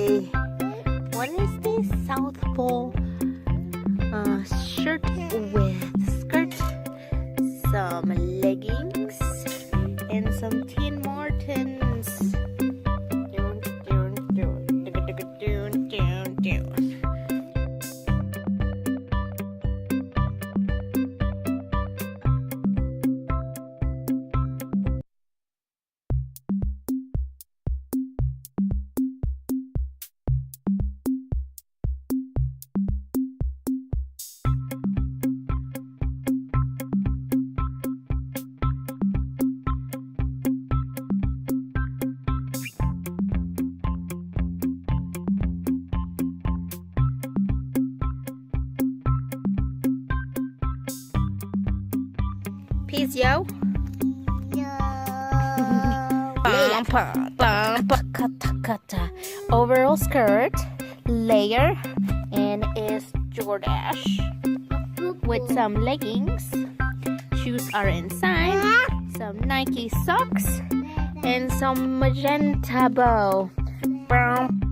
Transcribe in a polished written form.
what is this? South Pole shirt with skirt, some leggings, and some Tin Martens. Peace, yo. Overall skirt, layer, and is Jordache with some leggings. Shoes are inside. Some Nike socks and some magenta bow. Brown.